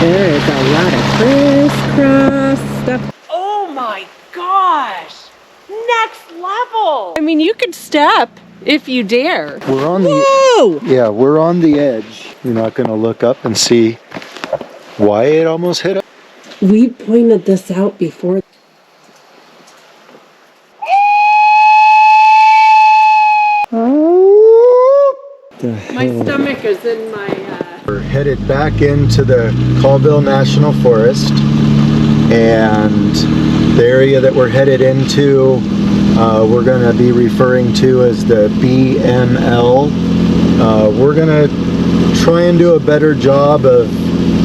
There is a lot of crisscross stuff. Oh my gosh! Next level! I mean, you could step if you dare. We're on Whoa! yeah, we're on the edge. You're not going to look up and see why it almost hit us. We pointed this out before. My stomach is in my... We're headed back into the Colville National Forest, and the area that we're headed into we're going to be referring to as the BML. We're going to try and do a better job of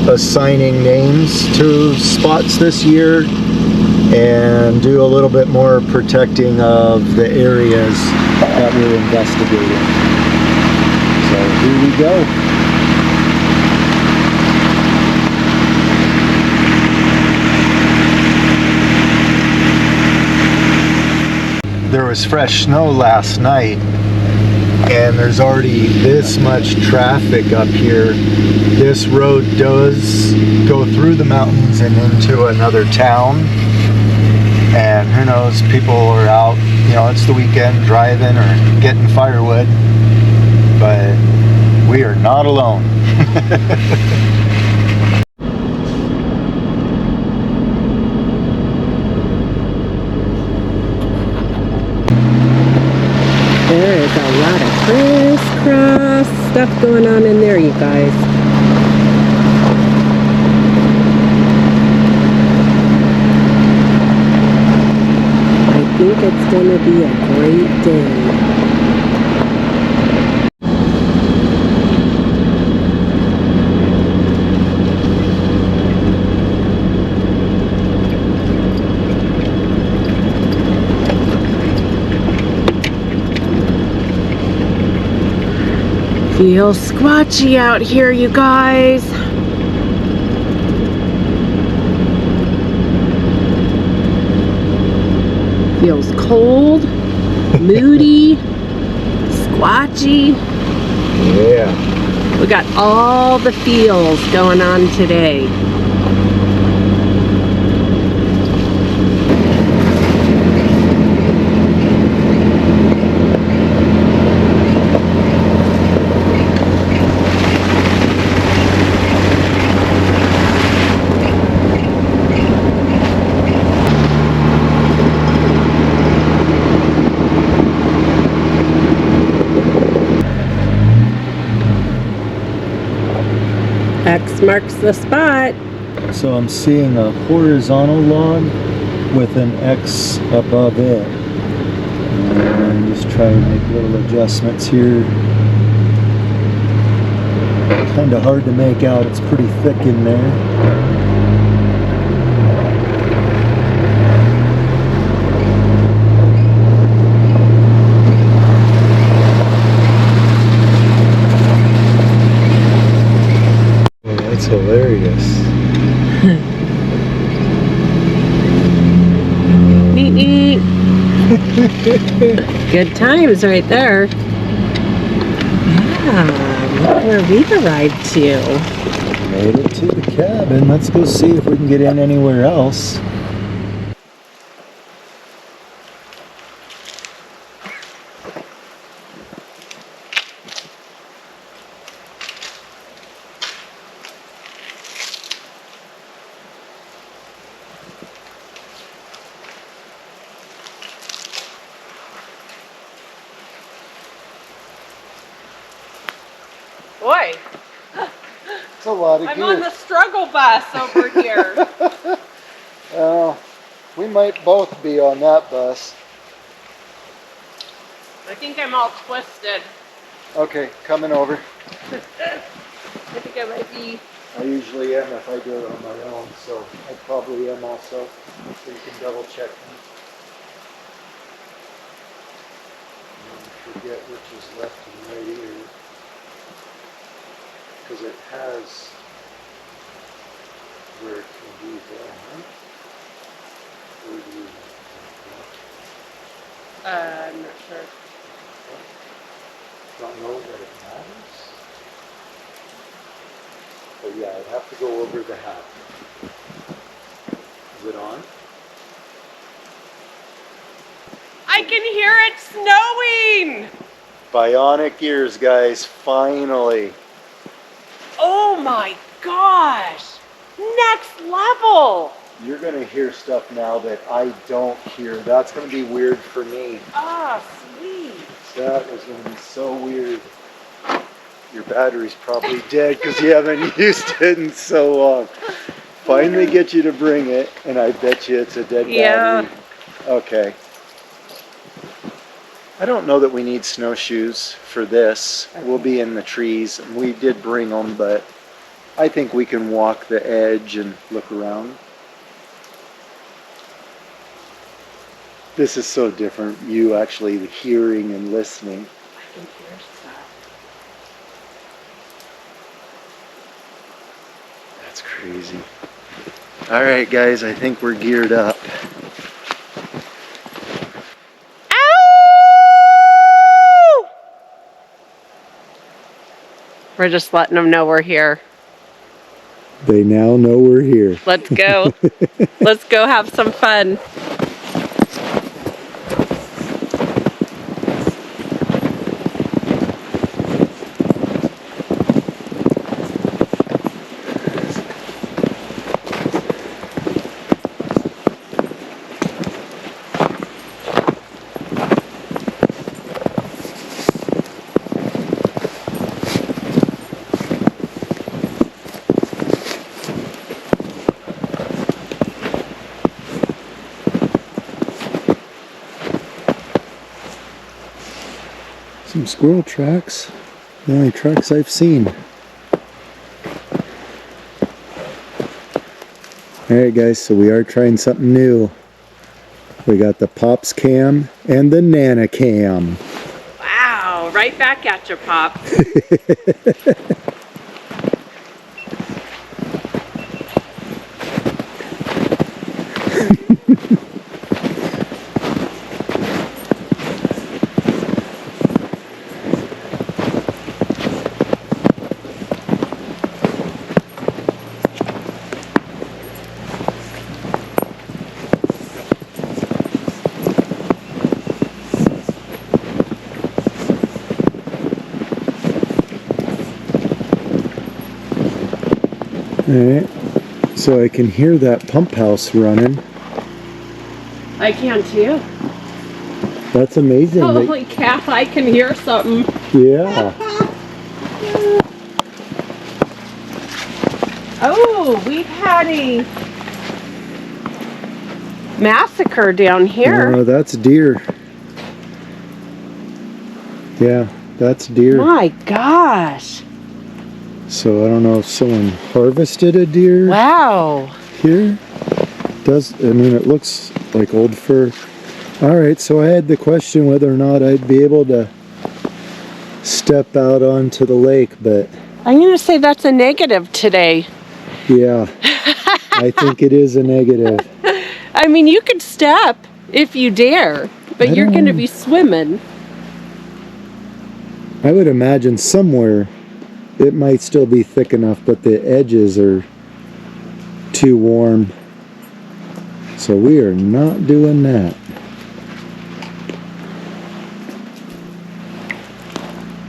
assigning names to spots this year and do a little bit more protecting of the areas that we're investigating. So here we go. There was fresh snow last night, and there's already this much traffic up here. This road does go through the mountains and into another town, and who knows, people are out, you know, it's the weekend, driving or getting firewood, but we are not alone. There is a lot of crisscross stuff going on in there, you guys. I think it's going to be a great day. Feels squatchy out here, you guys. Feels cold, moody, squatchy. Yeah. We got all the feels going on today. X marks the spot. So I'm seeing a horizontal log with an X above it. And just try and make little adjustments here. Kind of hard to make out, it's pretty thick in there. That's hilarious. Neat, neat. Good times right there. Yeah, look where we've arrived to. Made it to the cabin. Let's go see if we can get in anywhere else. Boy, It's a lot of I'm gear. on the struggle bus over here. We might both be on that bus. I think I'm all twisted. Okay, coming over. I think I might be. I usually am if I do it on my own, so I probably am also. So you can double check me. And forget which is left and right ear. Because it has where it can be there, right? Where do you I'm not sure. don't know that it matters? So yeah, I'd have to go over the hat. Is it on? I can hear it snowing. Bionic ears, guys, finally. Oh my gosh. Next level. You're gonna hear stuff now that I don't hear. That's gonna be weird for me. Ah, sweet. That is gonna be so weird. Your battery's probably dead because you haven't used it in so long. Finally get you to bring it, and I bet you it's a dead battery. Okay. I don't know that we need snowshoes for this. Okay. We'll be in the trees. We did bring them, but I think we can walk the edge and look around. This is so different, you actually hearing and listening. I can hear stuff. That's crazy. All right, guys, I think we're geared up. Ow! We're just letting them know we're here. They now know we're here. Let's go. Let's go have some fun. Some squirrel tracks. The only tracks I've seen. Alright guys, so we are trying something new. We got the Pops cam and the Nana cam. Wow, right back at you, Pop. Alright, so I can hear that pump house running. I can too. That's amazing. Holy cow, I can hear something. Yeah. Oh, we've had a massacre down here. Oh, that's deer. Yeah, that's deer. My gosh. So I don't know if someone harvested a deer. Wow. Here. I mean, it looks like old fur. Alright, so I had the question whether or not I'd be able to step out onto the lake, but I'm going to say that's a negative today. yeah, I think it is a negative. I mean, you could step if you dare, but you're going to be swimming. I would imagine somewhere it might still be thick enough, but the edges are too warm. So we are not doing that.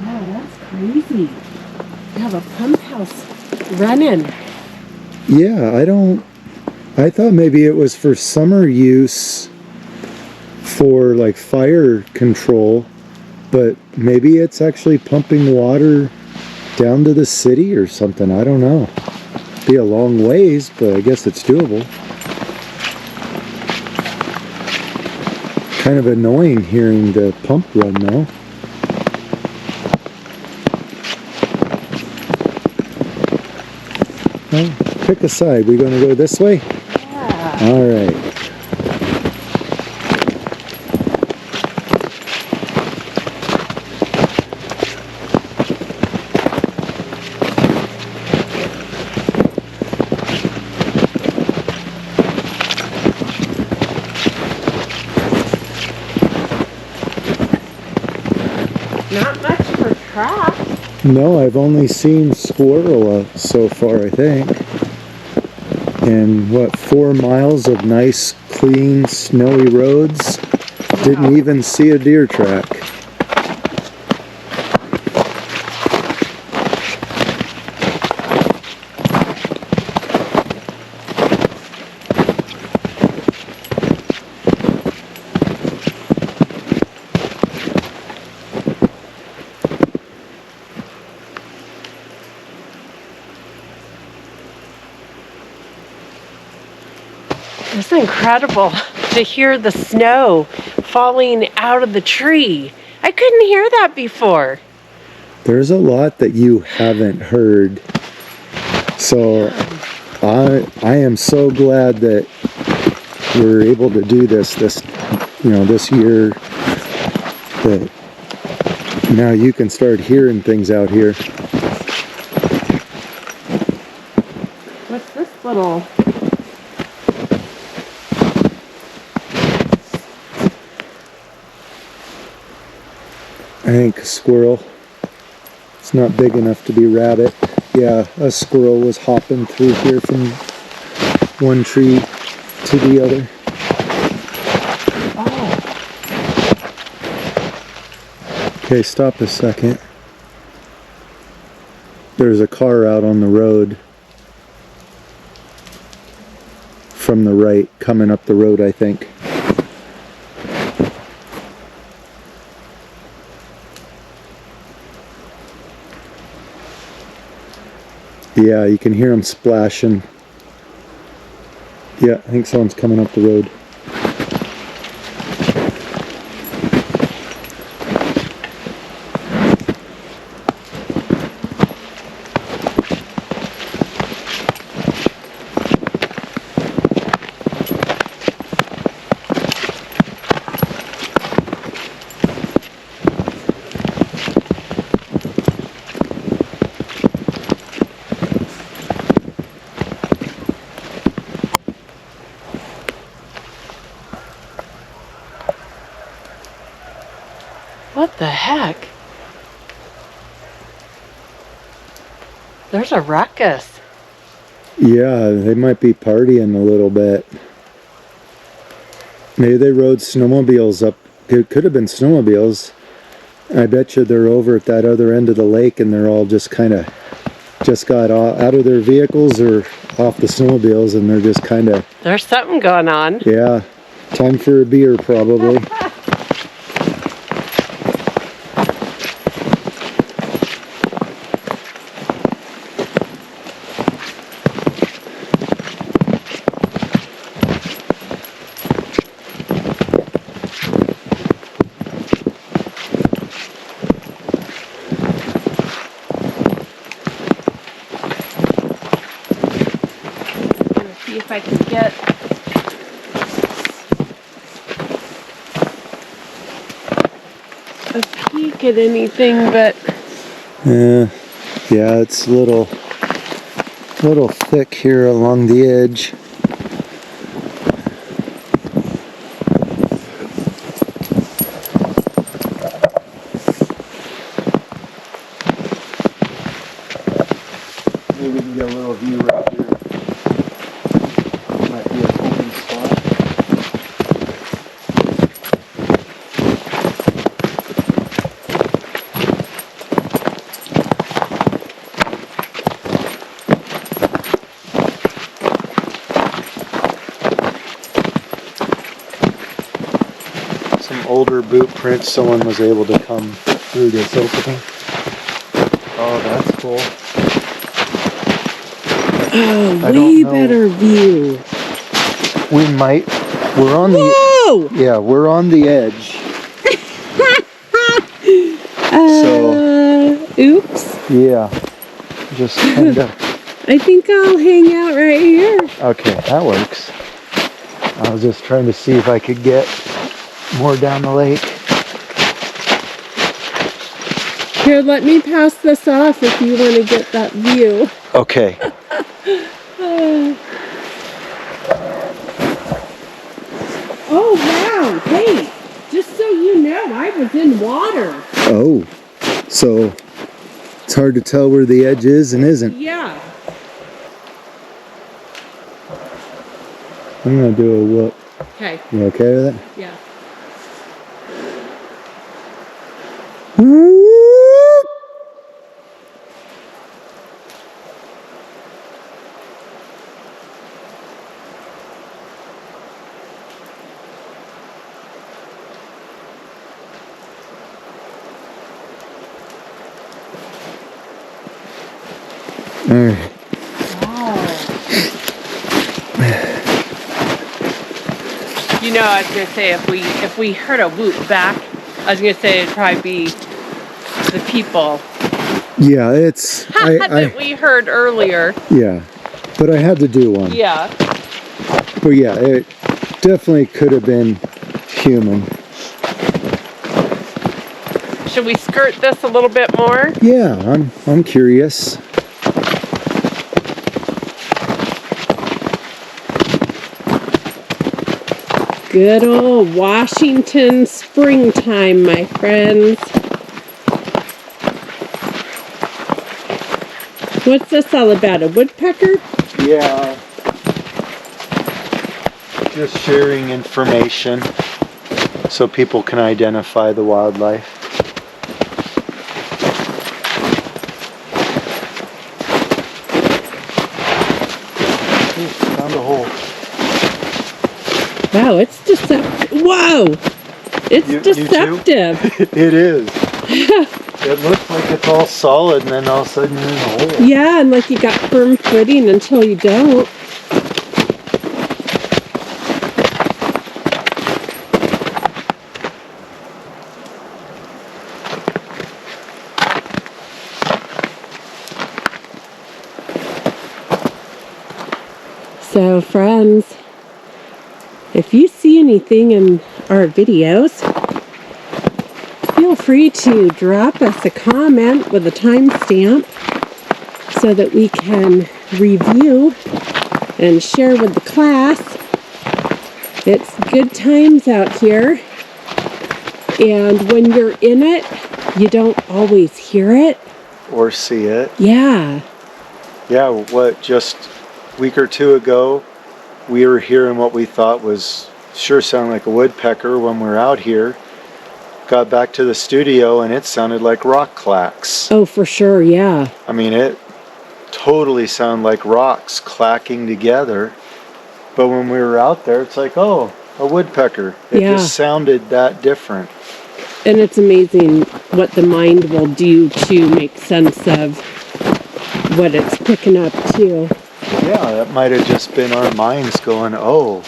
Wow, that's crazy. You have a pump house running. Yeah, I thought maybe it was for summer use for like fire control, but maybe it's actually pumping water down to the city or something. I don't know. Be a long ways, but I guess it's doable. Kind of annoying hearing the pump run though. Well, pick a side. We gonna go this way? Yeah. All right. Not much for traps. No, I've only seen squirrel so far, I think. And what, 4 miles of nice, clean, snowy roads? Didn't even see a deer track. It's incredible to hear the snow falling out of the tree. I couldn't hear that before. There's a lot that you haven't heard. So I am so glad that we're able to do this this year, that now you can start hearing things out here. What's this little? I think a squirrel. It's not big enough to be rabbit. Yeah, a squirrel was hopping through here from one tree to the other. Oh. Okay, stop a second. There's a car out on the road from the right, coming up the road, I think. Yeah, you can hear them splashing. Yeah, I think someone's coming up the road. What the heck? There's a ruckus. Yeah, they might be partying a little bit. Maybe they rode snowmobiles up. It could have been snowmobiles. I bet you they're over at that other end of the lake and they're all just kind of just got out of their vehicles or off the snowmobiles and they're just kind of... There's something going on. Yeah, time for a beer probably. See if I can get a peek at anything, but Yeah, it's a little thick here along the edge. Maybe we can get a little view right here. Might be an open spot. Some older boot prints. Someone was able to come through this opening. Oh, that's cool. oh, I don't way know. better view. We might. We're on Whoa! Yeah, we're on the edge. Oops. Yeah. Just kind of. I think I'll hang out right here. Okay, that works. I was just trying to see if I could get more down the lake. Here, let me pass this off if you want to get that view. Okay. Oh, wow. Hey, just so you know, I was in water. Oh, so It's hard to tell where the edge is and isn't. Yeah. I'm gonna do a whoop. Okay. You okay with it? Yeah. All right. You know, I was gonna say if we heard a whoop back, I was gonna say it'd probably be the people Yeah, it's that we heard earlier. yeah, but I had to do one. Yeah. But yeah, it definitely could have been human. Should we skirt this a little bit more? Yeah, I'm curious. Good old Washington springtime, my friends. What's this all about? A woodpecker? Yeah. Just sharing information so people can identify the wildlife. Ooh, found a hole. Wow, it's deceptive. Whoa! It's deceptive. It is. It looks like it's all solid and then all of a sudden you're in a hole. Yeah, and like you got firm footing until you don't. So friends, if you see anything in our videos, feel free to drop us a comment with a timestamp so that we can review and share with the class. It's good times out here, and when you're in it, you don't always hear it. Or see it. Yeah. Yeah, what, just a week or two ago, we were hearing what we thought was sure sounded like a woodpecker when we were out here. Got back to the studio and it sounded like rock clacks. Oh, for sure, yeah. I mean, it totally sounded like rocks clacking together. But when we were out there, it's like, oh, a woodpecker. It just sounded that different. And it's amazing what the mind will do to make sense of what it's picking up too. Yeah, that might have just been our minds going, oh,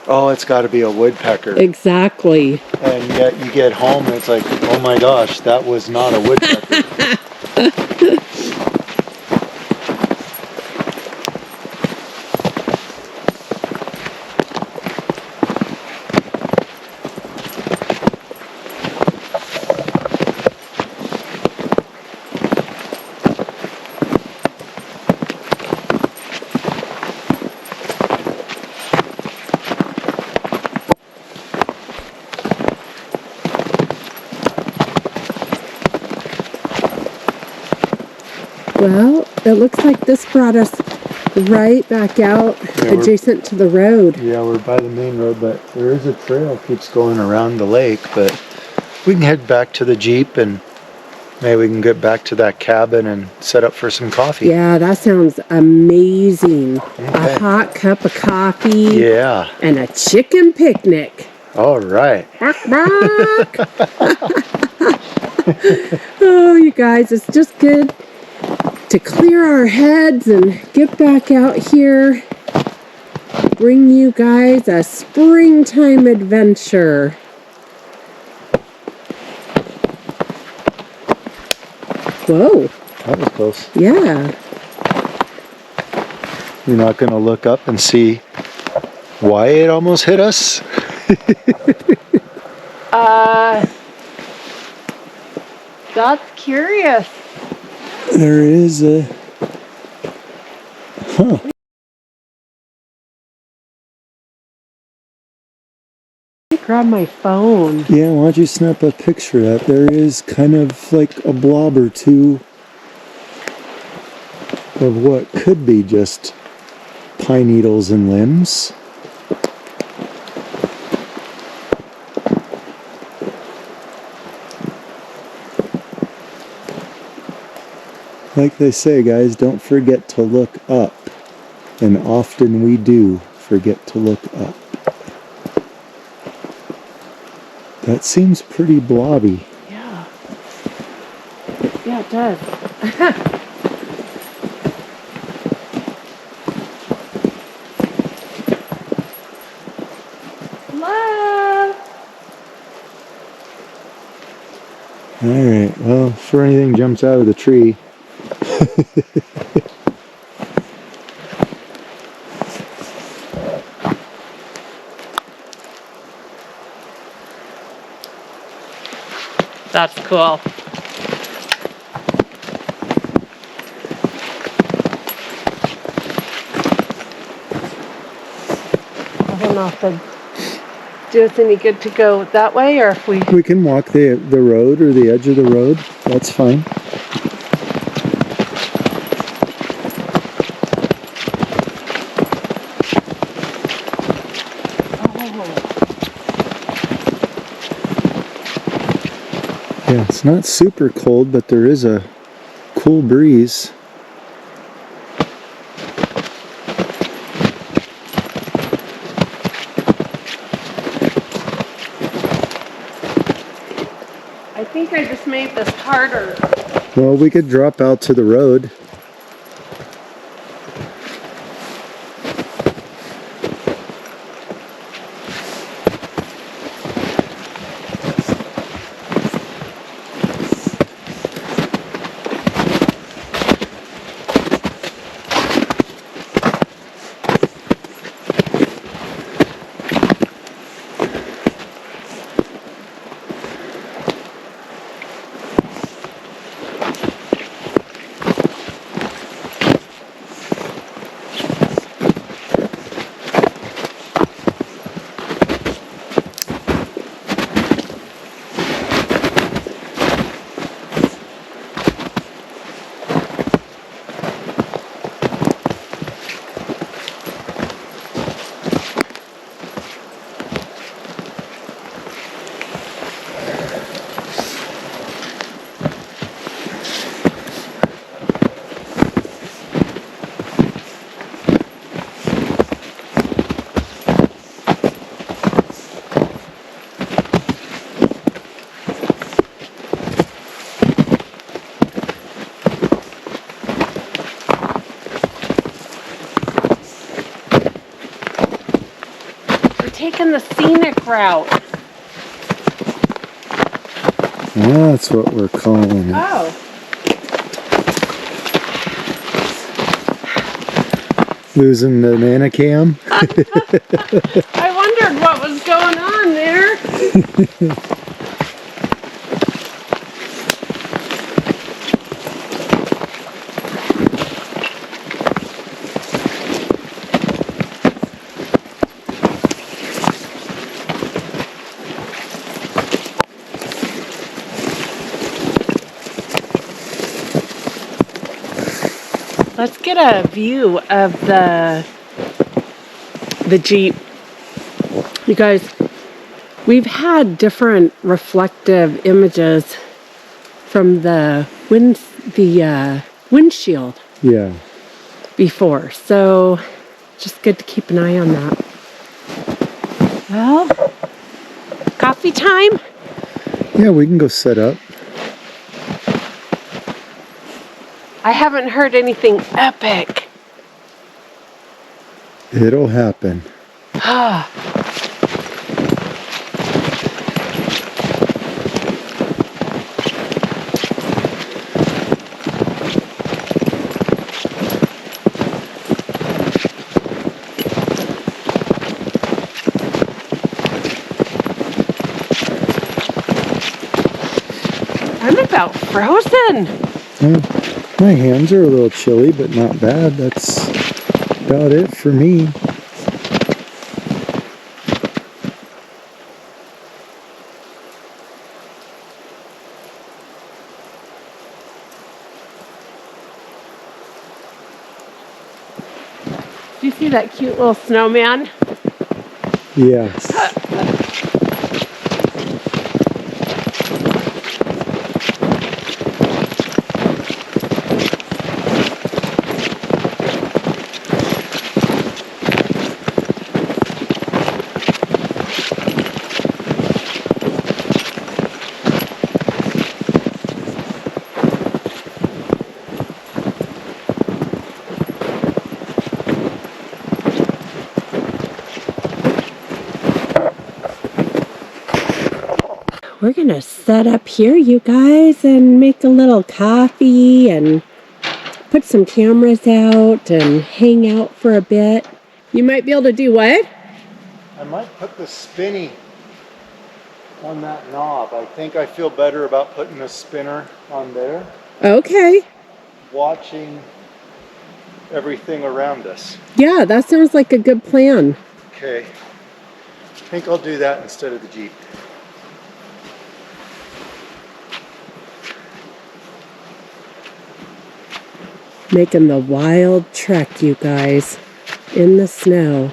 it's got to be a woodpecker. Exactly. And yet you get home and it's like, oh my gosh, that was not a woodpecker. Well, it looks like this brought us right back out adjacent to the road. Yeah, we're by the main road, but there is a trail keeps going around the lake, but we can head back to the Jeep and maybe we can get back to that cabin and set up for some coffee. Yeah, that sounds amazing. Okay. A hot cup of coffee. Yeah. And a chicken picnic. All right. Bark, bark. Oh, you guys, it's just good to clear our heads and get back out here. Bring you guys a springtime adventure. Whoa. That was close. Yeah. You're not going to look up and see why it almost hit us? That's curious. There is a... Huh. Grab my phone. Yeah, why don't you snap a picture of that? There is kind of like a blob or two of what could be just pine needles and limbs. Like they say, guys, don't forget to look up. And often we do forget to look up. That seems pretty blobby. Yeah. Yeah, it does. Hello. Alright, well, before anything jumps out of the tree. That's cool. I don't know if it'd do us any good to go that way, or if we... We can walk the road or the edge of the road. That's fine. Yeah, it's not super cold, but there is a cool breeze. I think I just made this harder. Well, we could drop out to the road. Taking the scenic route. That's what we're calling it. Oh. Losing the manicam. I wondered what was going on there. Let's get a view of the Jeep. You guys, we've had different reflective images from the windshield Yeah. before, so just good to keep an eye on that. Well, coffee time? Yeah, we can go set up. I haven't heard anything epic. It'll happen. Ah. I'm about frozen. My hands are a little chilly, but not bad. That's about it for me. that cute little snowman? Yes. We're gonna set up here, you guys, and make a little coffee and put some cameras out and hang out for a bit. You might be able to do what? I might put the spinny on that knob. I think I feel better about putting a spinner on there, Okay. watching everything around us. Yeah, that sounds like a good plan. Okay. I think I'll do that instead of the Jeep. Making the wild trek, you guys, in the snow.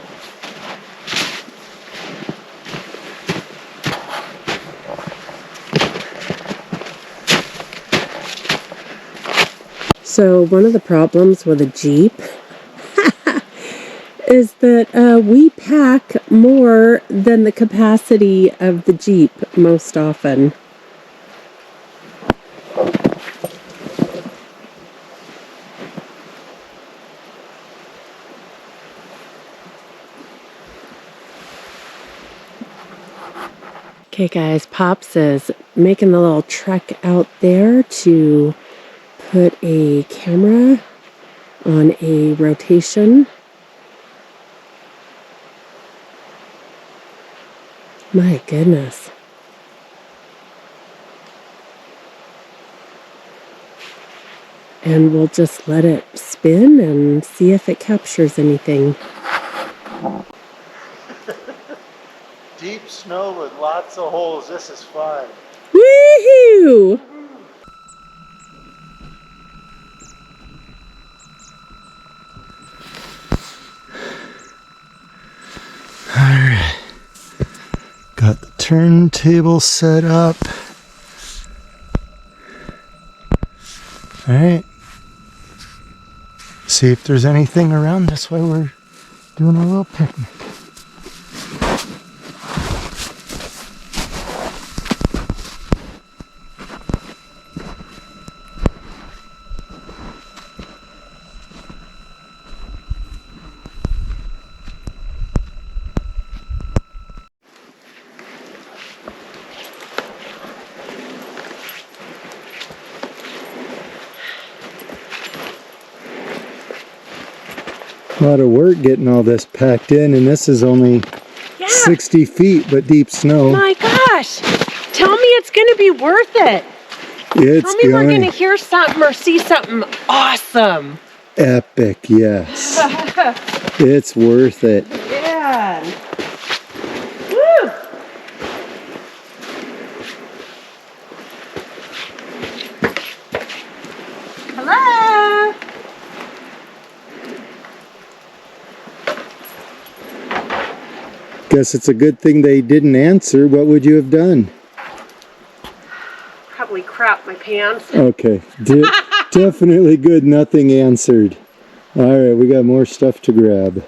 So one of the problems with a Jeep is that we pack more than the capacity of the Jeep most often. Okay guys, Pops is making the little trek out there to put a camera on a rotation. My goodness. And we'll just let it spin and see if it captures anything. Deep snow with lots of holes. This is fun. Woohoo! Alright. Got the turntable set up. Alright. See if there's anything around us while we're doing a little picnic. A lot of work getting all this packed in, and this is only 60 feet, but deep snow. My gosh! Tell me it's going to be worth it. It's Tell me we're going to hear something or see something awesome. Epic, yes. It's worth it. Yeah. Woo! Hello? Guess it's a good thing they didn't answer. What would you have done? Probably crap my pants. Okay, definitely good. Nothing answered. All right, we got more stuff to grab.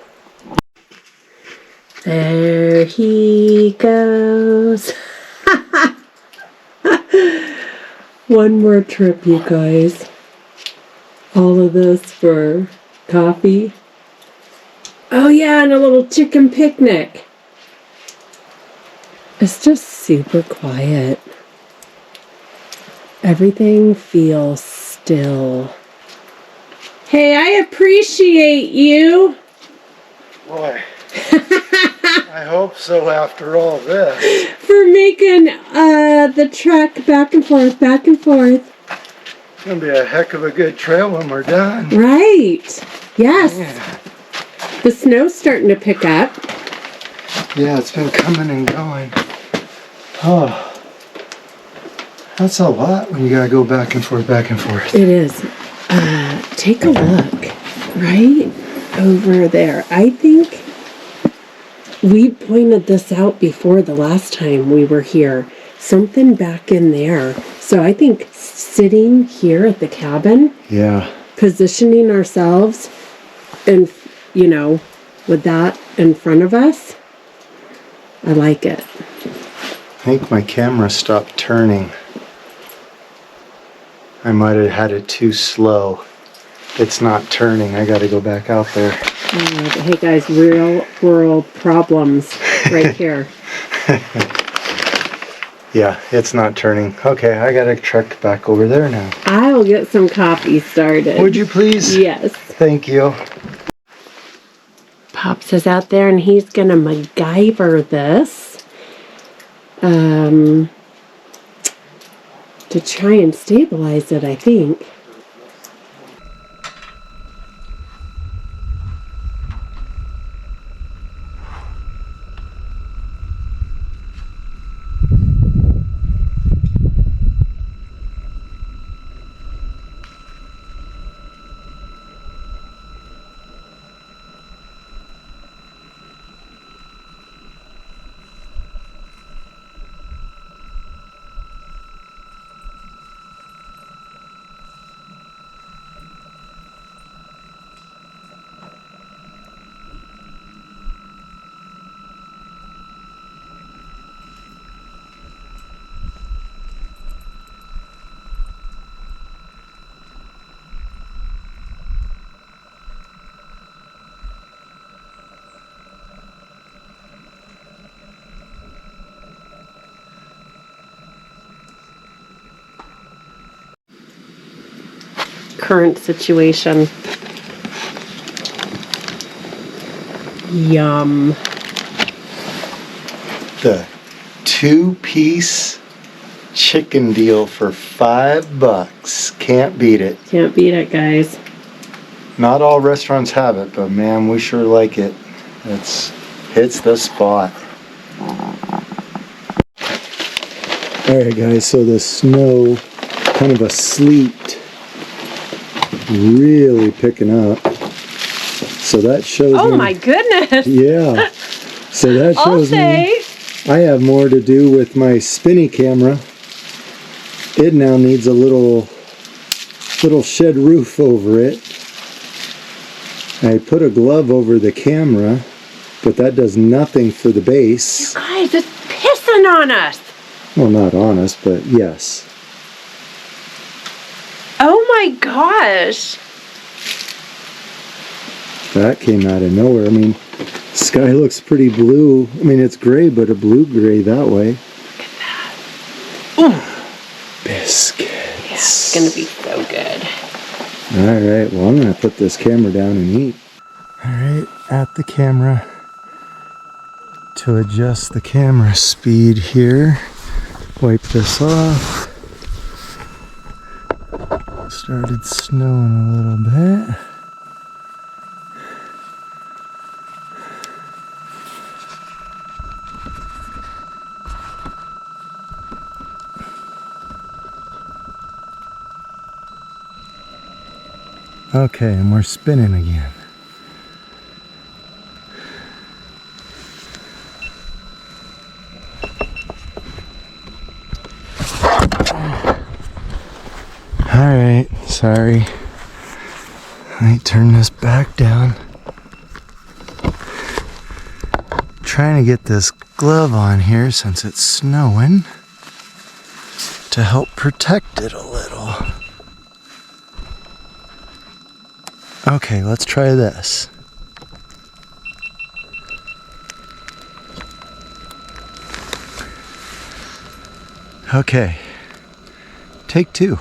There he goes. One more trip, you guys. All of this for coffee. Oh yeah, and a little chicken picnic. It's just super quiet. Everything feels still. Hey, I appreciate you. Boy, I hope so after all this. For making the trek back and forth, back and forth. It's going to be a heck of a good trail when we're done. Right. Yes. Yeah. The snow's starting to pick up. Yeah, it's been coming and going. Oh, that's a lot when you gotta go back and forth, back and forth. It is. Take a look, right? over there. I think we pointed this out before the last time we were here. Something back in there. So I think sitting here at the cabin, Yeah. positioning ourselves and, you know, with that in front of us, I like it. I think my camera stopped turning. I might have had it too slow. It's not turning. I got to go back out there. Hey guys, real world problems right here. Yeah, it's not turning. Okay, I got to trek back over there now. I'll get some coffee started. Would you please? Yes. Thank you. Pops is out there and he's gonna MacGyver this to try and stabilize it, I think. Current situation. Yum. The 2-piece chicken deal for $5. Can't beat it. Can't beat it, guys. Not all restaurants have it, but man, we sure like it. Hits the spot. Alright guys, so the snow, kind of a sleet, really picking up. So that shows Oh me, my goodness. yeah. So that I'll shows say. me I have more to do with my spinny camera. It now needs a little shed roof over it. I put a glove over the camera, but that does nothing for the base. Guys, it's pissing on us. Well, not on us, but yes. Oh my gosh. That came out of nowhere. I mean, sky looks pretty blue. I mean, it's gray, but a blue-gray that way. Look at that. Ooh. Biscuits. Yeah, it's gonna be so good. Alright, well, I'm going to put this camera down and eat. Alright, at the camera. To adjust the camera speed here. Wipe this off. Started snowing a little bit. Okay, and we're spinning again. Alright, sorry. Let me turn this back down. Trying to get this glove on here since it's snowing to help protect it a little. Okay, let's try this. Okay, take 2.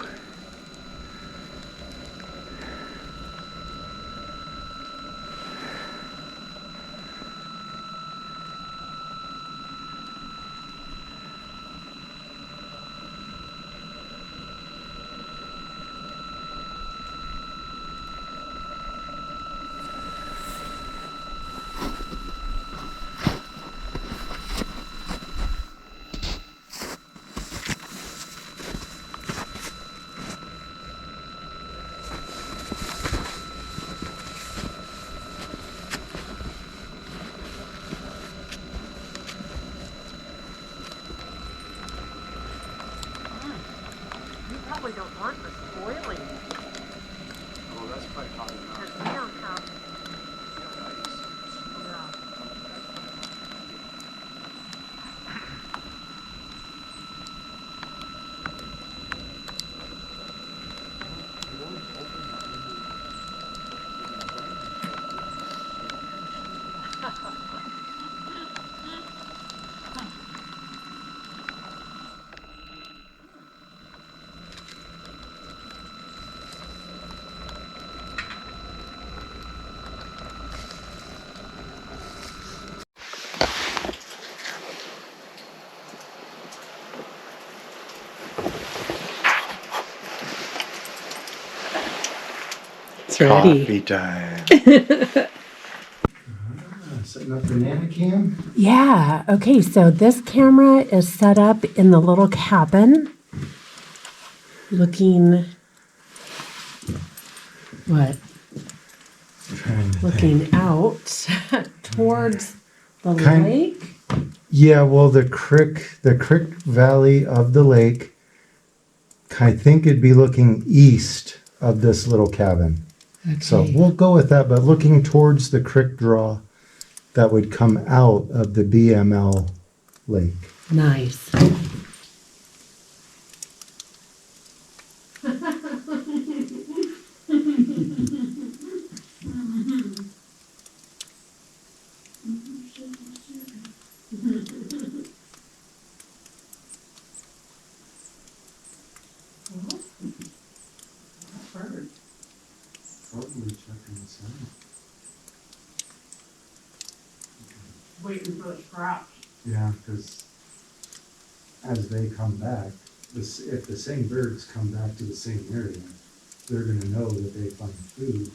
it's ready. Coffee time. Setting up the Nana cam. Yeah, okay, so this camera is set up in the little cabin. Looking, what? Looking out towards the lake. Yeah, well, the creek valley of the lake, I think it'd be looking east of this little cabin. Okay. So we'll go with that, but looking towards the creek draw that would come out of the BML lake. Nice. Waiting for the scratch. Yeah, because as they come back, if the same birds come back to the same area, they're going to know that they find food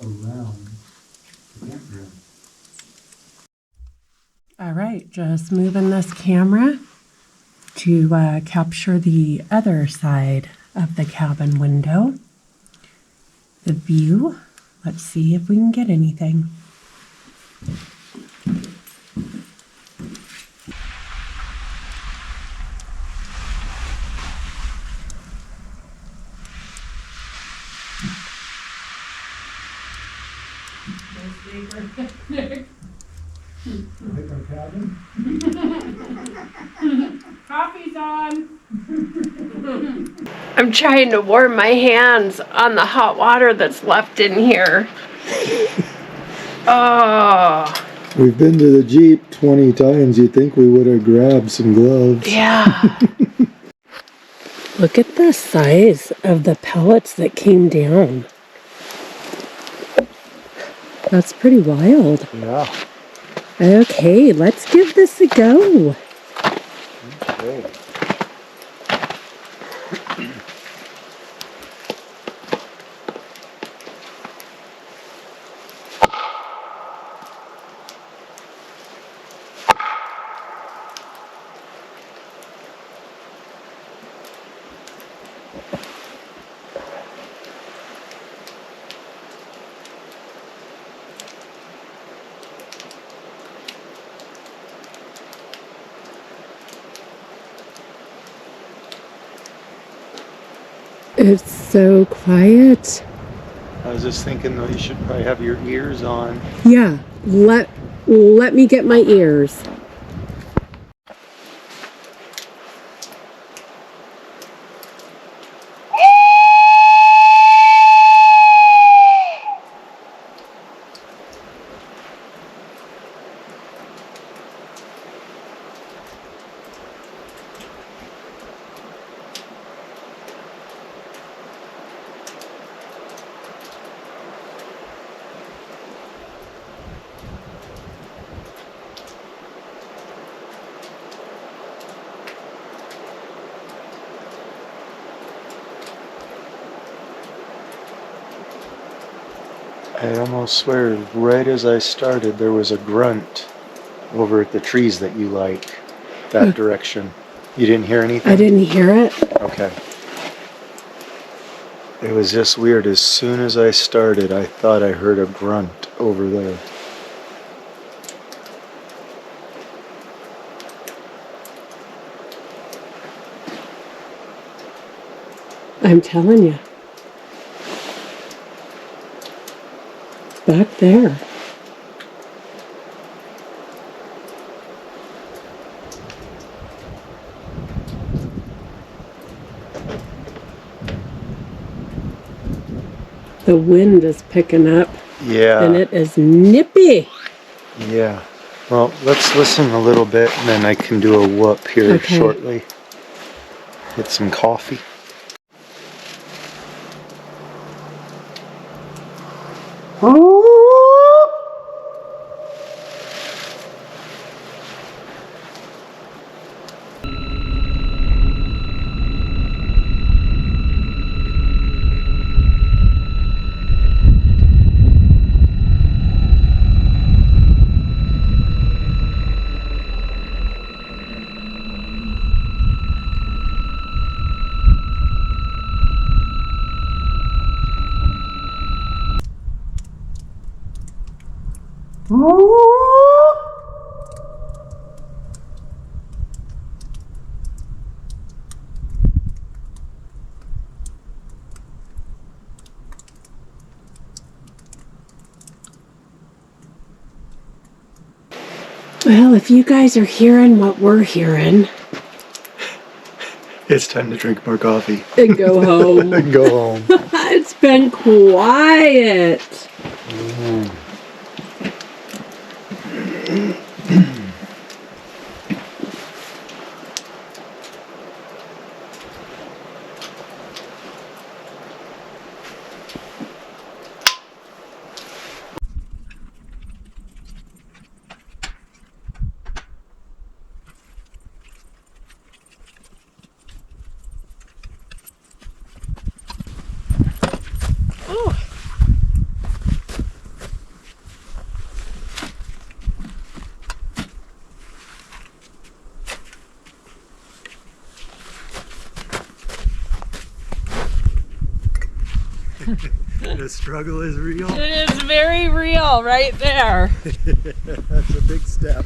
around the campground. All right, just moving this camera to capture the other side of the cabin window. The view. Let's see if we can get anything. Like our cabin? Coffee's on. I'm trying to warm my hands on the hot water that's left in here. Oh. We've been to the Jeep 20 times. You'd think we would have grabbed some gloves. Yeah. Look at the size of the pellets that came down. That's pretty wild. Yeah. Okay, let's give this a go. Okay. It's so quiet. I was just thinking though, you should probably have your ears on. Yeah, let me get my ears. I almost swear, right as I started, there was a grunt over at the trees that you like, that direction. You didn't hear anything? I didn't hear it. Okay. It was just weird. As soon as I started, I thought I heard a grunt over there. I'm telling you. Back there. The wind is picking up. Yeah. And it is nippy. Yeah. Well, let's listen a little bit and then I can do a whoop here shortly. Get some coffee. Well, if you guys are hearing what we're hearing, It's time to drink more coffee. and go home. And go home. It's been quiet. The struggle is real. It is very real right there. That's a big step.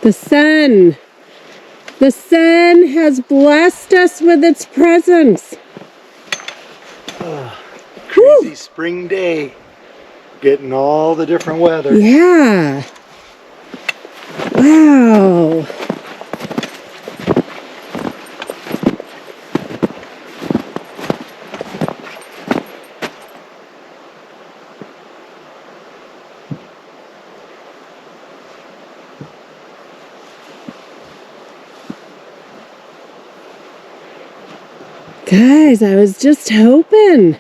The sun. The sun has blessed us with its presence. Crazy spring day. Getting all the different weather. Yeah. Wow. Guys, I was just hoping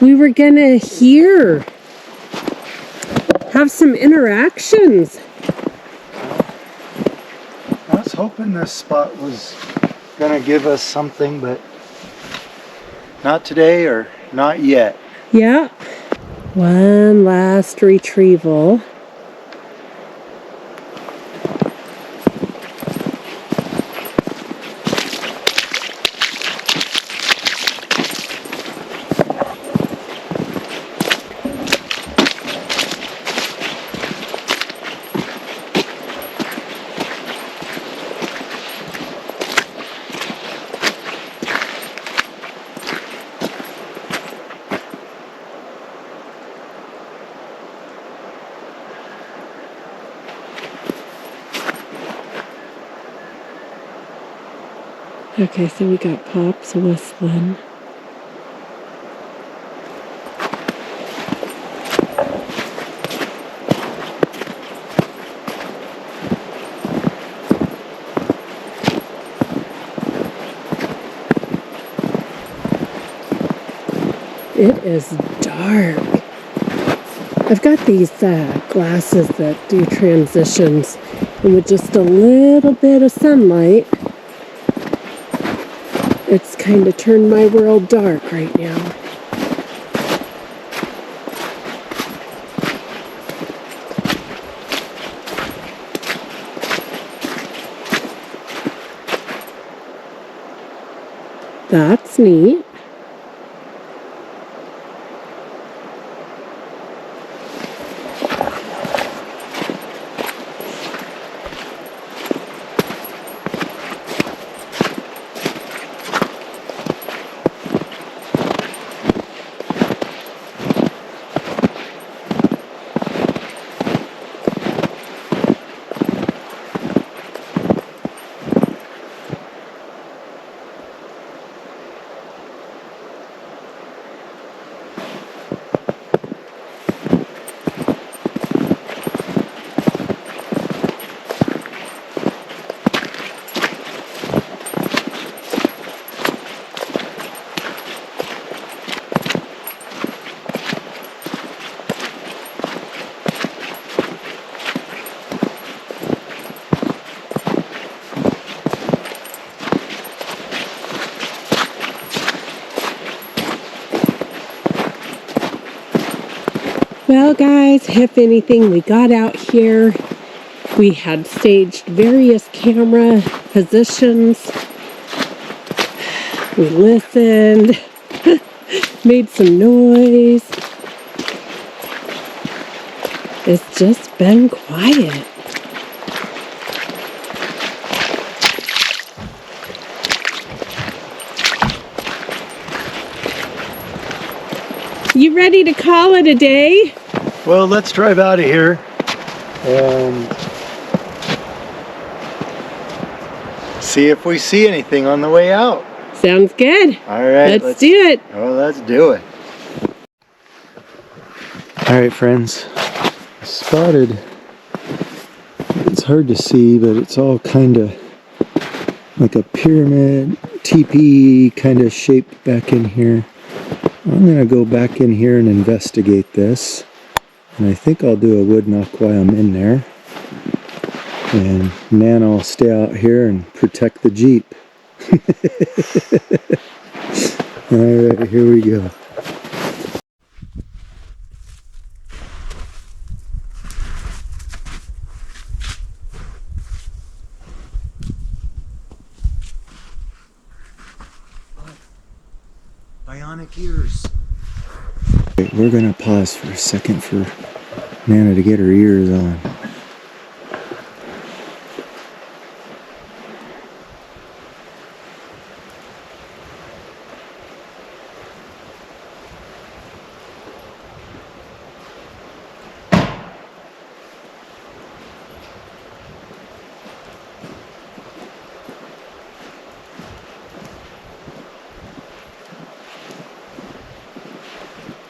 we were gonna have some interactions. I was hoping this spot was gonna give us something, but not today or not yet. Yeah. One last retrieval. Okay, so we got Pops whistling. It is dark. I've got these glasses that do transitions, and with just a little bit of sunlight, it's kind of turned my world dark right now. That's neat. Well, guys, if anything, we got out here. We had staged various camera positions. We listened, made some noise. It's just been quiet. You ready to call it a day? Well, let's drive out of here and see if we see anything on the way out. Sounds good. All right, Let's do it. Oh, let's do it. All right, friends. I spotted. It's hard to see, but it's all kind of like a pyramid, teepee kind of shaped back in here. I'm gonna go back in here and investigate this. And I think I'll do a wood knock while I'm in there. And Nana will stay out here and protect the Jeep. Alright, here we go. Bionic ears. We're gonna pause for a second for Nana to get her ears on.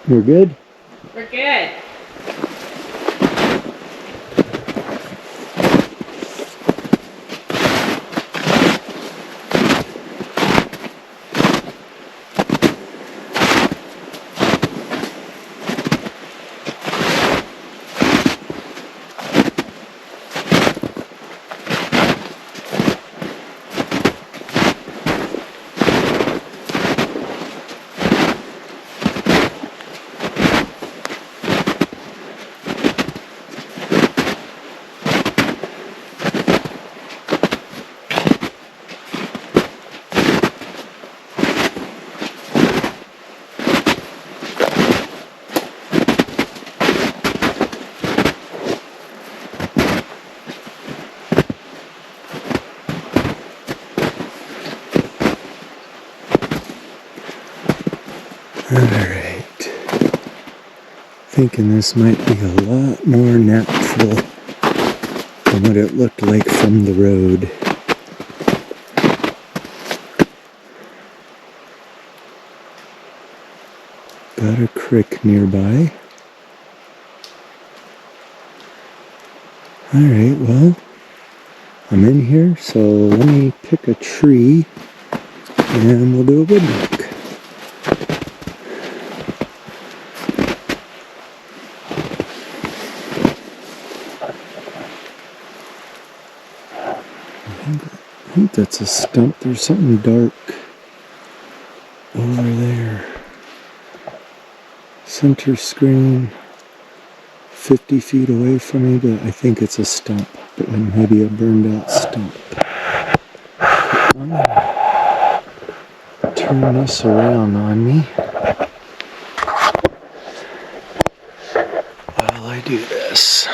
We're good? We're good. Alright. Thinking this might be a lot more natural than what it looked like from the road. Got a creek nearby. Alright, well, I'm in here, so let me pick a tree and we'll do a wood knock. I think that's a stump. There's something dark over there. Center screen, 50 feet away from me, but I think it's a stump. But maybe a burned out stump. I'm gonna turn this around on me while I do this.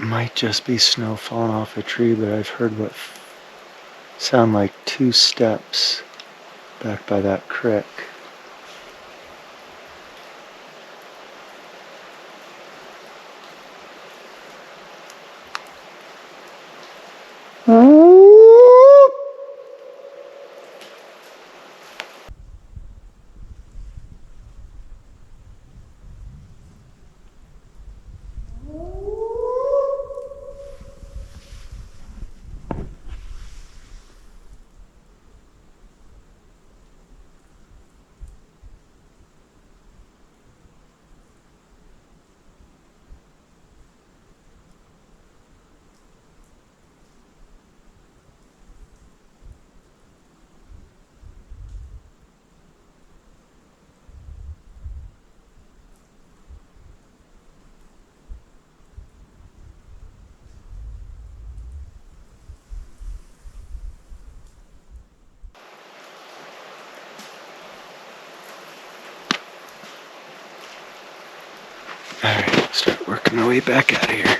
Might just be snow falling off a tree, but I've heard what sound like 2 steps back by that creek. Alright, start working my way back out of here.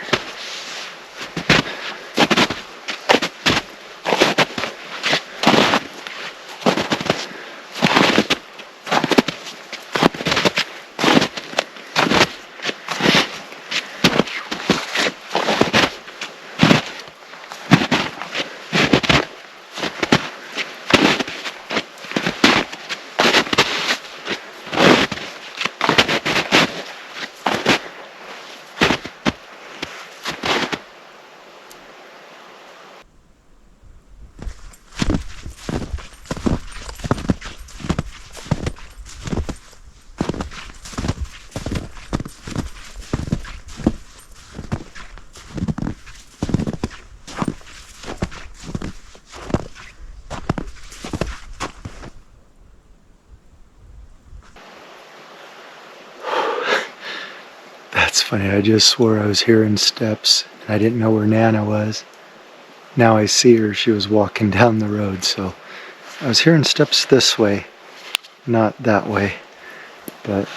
That's funny, I just swore I was hearing steps and I didn't know where Nana was. Now I see her, she was walking down the road, so I was hearing steps this way, not that way, but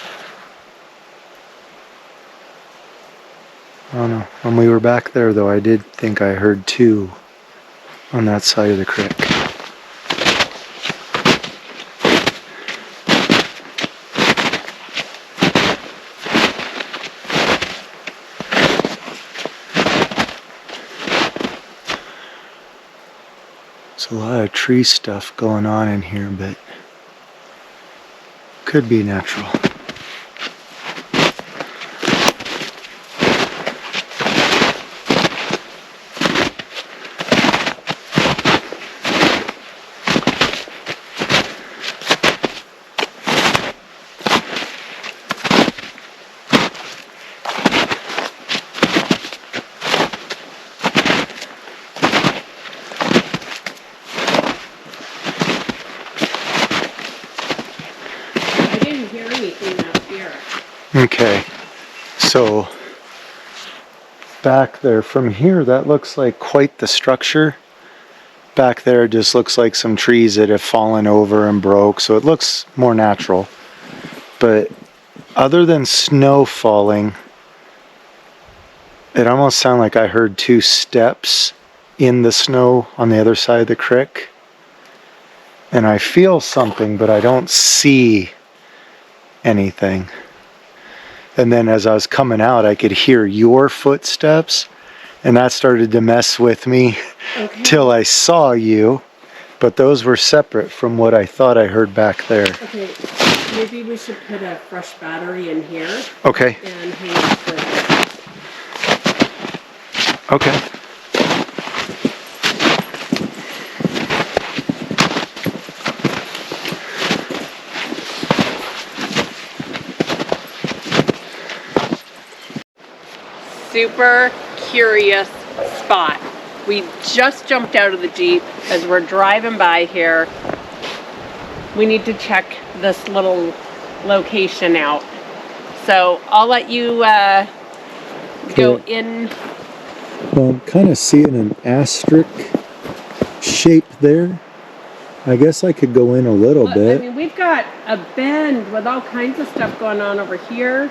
I don't know. When we were back there though, I did think I heard 2 on that side of the creek. There's a lot of tree stuff going on in here, but could be natural. Okay, so back there from here, that looks like quite the structure. Back there just looks like some trees that have fallen over and broke, so it looks more natural. But other than snow falling, it almost sounded like I heard 2 steps in the snow on the other side of the creek. And I feel something, but I don't see anything. And then as I was coming out, I could hear your footsteps, and that started to mess with me till I saw you. But those were separate from what I thought I heard back there. Okay, maybe we should put a fresh battery in here. Okay. And hang it for a bit. Okay. Super curious spot. We just jumped out of the Jeep as we're driving by here. We need to check this little location out. So I'll let you go in. Well, I'm kind of seeing an asterisk shape there. I guess I could go in a little bit. I mean, we've got a bend with all kinds of stuff going on over here.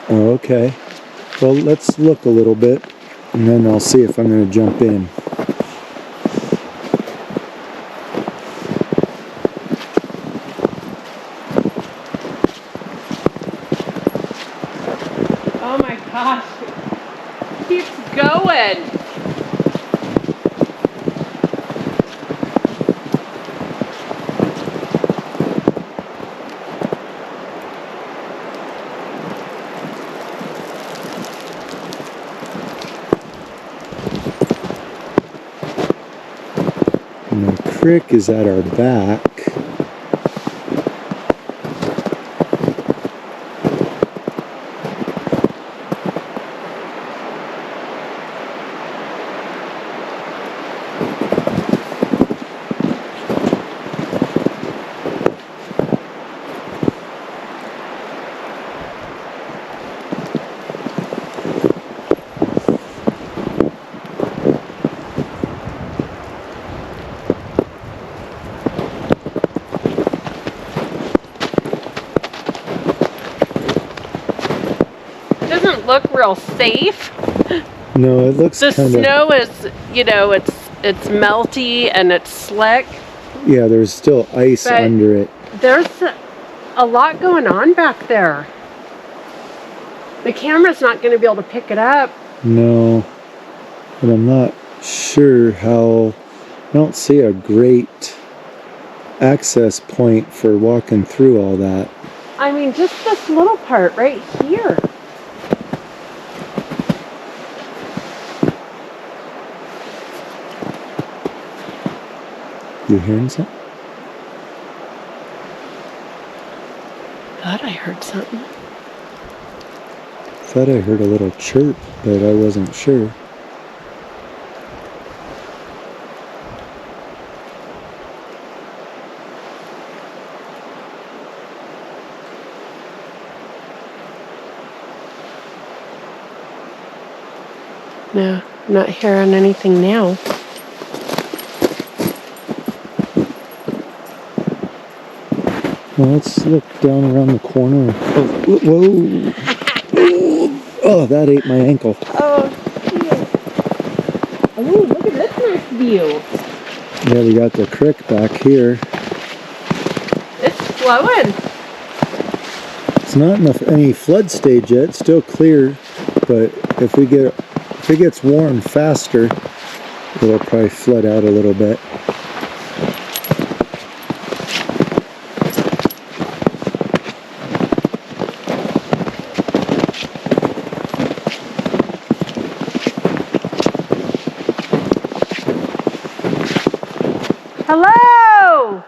Oh, okay. Well, let's look a little bit. and then I'll see if I'm going to jump in. Oh my gosh. Keeps going. And the creek is at our back. Doesn't look real safe. No, it looks The kind of... snow is, you know, it's melty and it's slick. Yeah, there's still ice But under it. there's a lot going on back there. The camera's not going to be able to pick it up. No, but I'm not sure how... I don't see a great access point for walking through all that. I mean, just this little part right here. You hearing something? Thought I heard something. Thought I heard a little chirp, but I wasn't sure. No, I'm not hearing anything now. Well, let's look down around the corner. Oh, whoa! Oh, that ate my ankle. Oh, shit. Oh, look at this nice view. Yeah, we got the creek back here. It's flowing. It's not enough any flood stage yet. It's still clear, but if it gets warm faster, it'll probably flood out a little bit. Hello!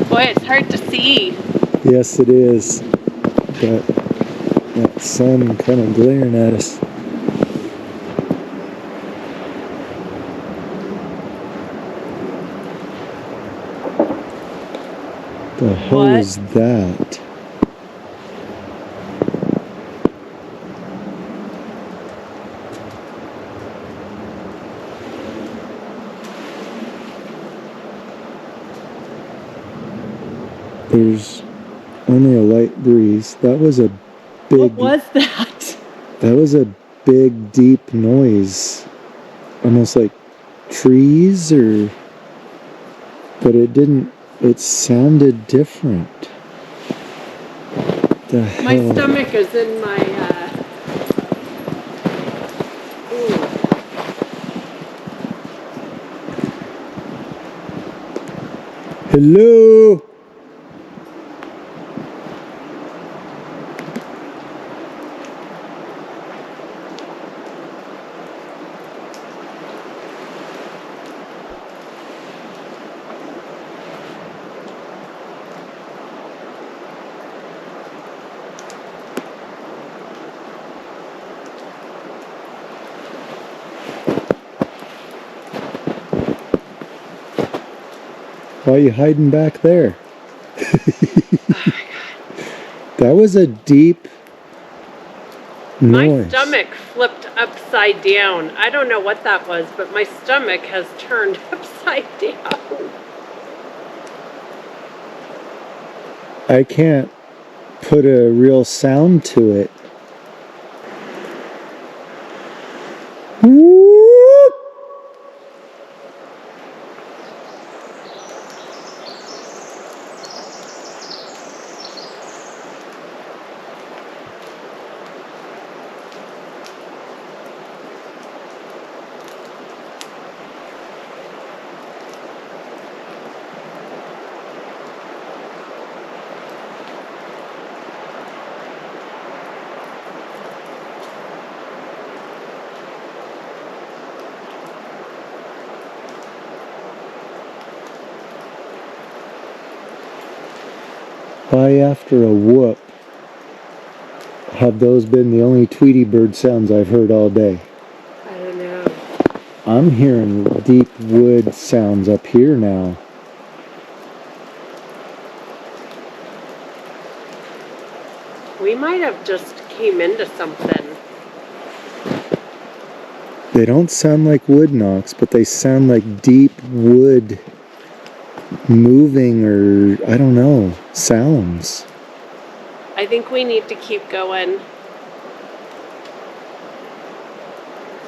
Boy, it's hard to see. Yes, it is. Got that sun kind of glaring at us. The hell What? is that? There's only a light breeze. That was a big... What was that? That was a big, deep noise. Almost like trees or... But it didn't... It sounded different. The hell? My stomach is in my, Hello? Why are you hiding back there? That was a deep noise. My stomach flipped upside down. I don't know what that was, but my stomach has turned upside down. I can't put a real sound to it. Whoop! Why after a whoop have those been the only Tweety bird sounds I've heard all day? I don't know. I'm hearing deep wood sounds up here now. We might have just came into something. They don't sound like wood knocks, but they sound like deep wood moving, or I don't know, sounds. I think we need to keep going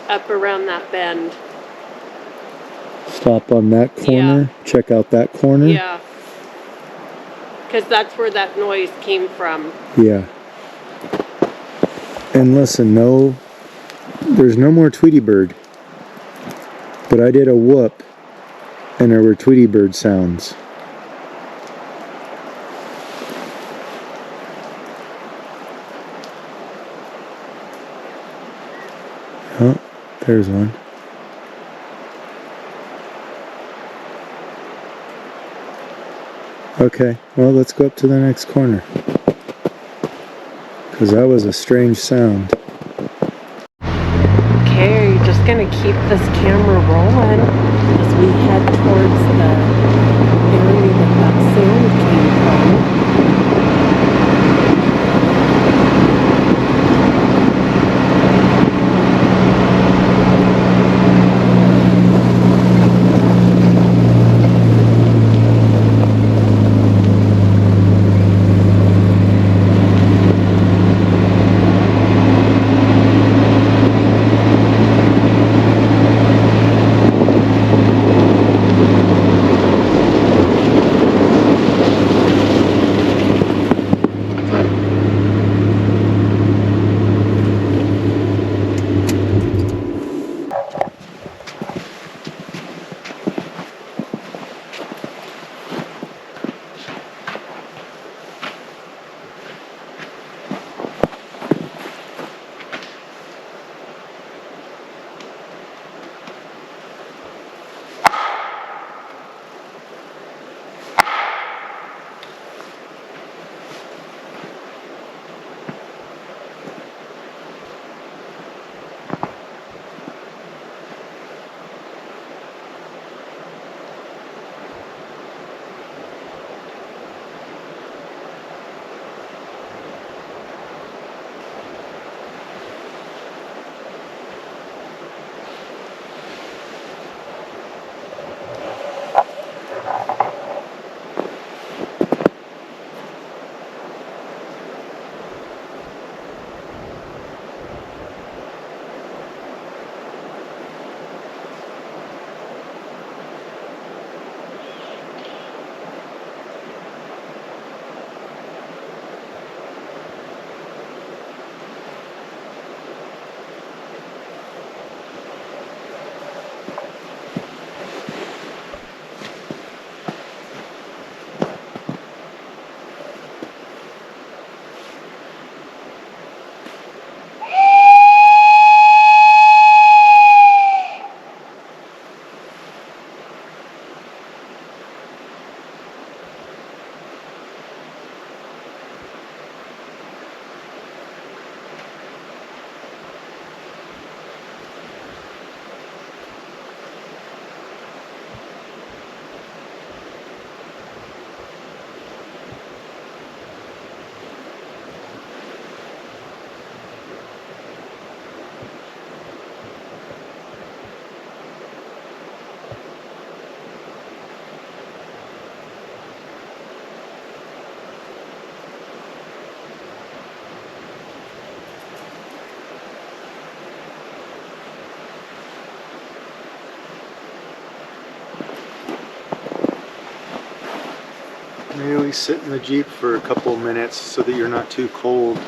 up around that bend. Stop on that corner, check out that corner. Yeah. Because that's where that noise came from. Yeah. And listen, there's no more Tweety bird. But I did a whoop, and there were Tweety bird sounds. Oh, there's one. Okay, well, let's go up to the next corner. Because that was a strange sound. Okay, are you just going to keep this camera rolling as we head towards the area that sound came from? maybe we sit in the Jeep for a couple minutes so that you're not too cold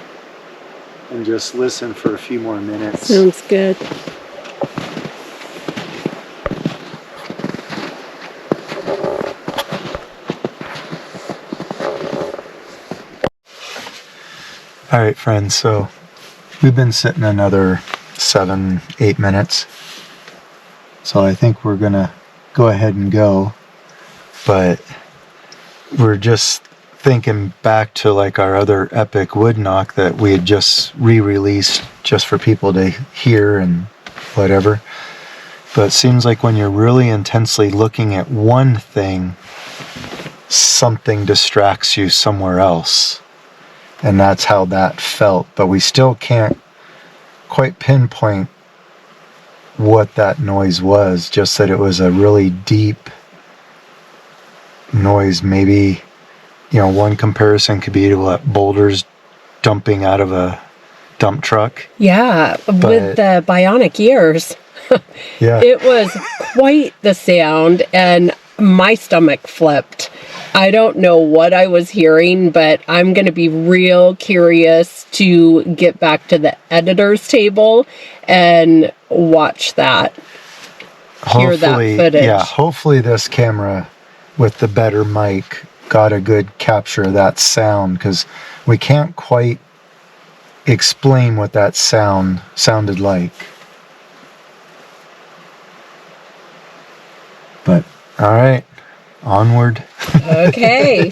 and just listen for a few more minutes. Sounds good. All right, friends, so we've been sitting another 7-8 minutes. So I think we're gonna go ahead and go, but we're just thinking back to like our other epic wood knock that we had just re-released just for people to hear and whatever. But it seems like when you're really intensely looking at one thing, something distracts you somewhere else. And that's how that felt. But we still can't quite pinpoint what that noise was, just that it was a really deep noise. Maybe, you know, one comparison could be to what boulders dumping out of a dump truck. Yeah, with the Bionic ears. Yeah. It was quite the sound, and my stomach flipped. I don't know what I was hearing, but I'm going to be real curious to get back to the editor's table and watch that. Hear that footage. Yeah, hopefully this camera with the better mic got a good capture of that sound, because we can't quite explain what that sounded like. But all right, onward. Okay.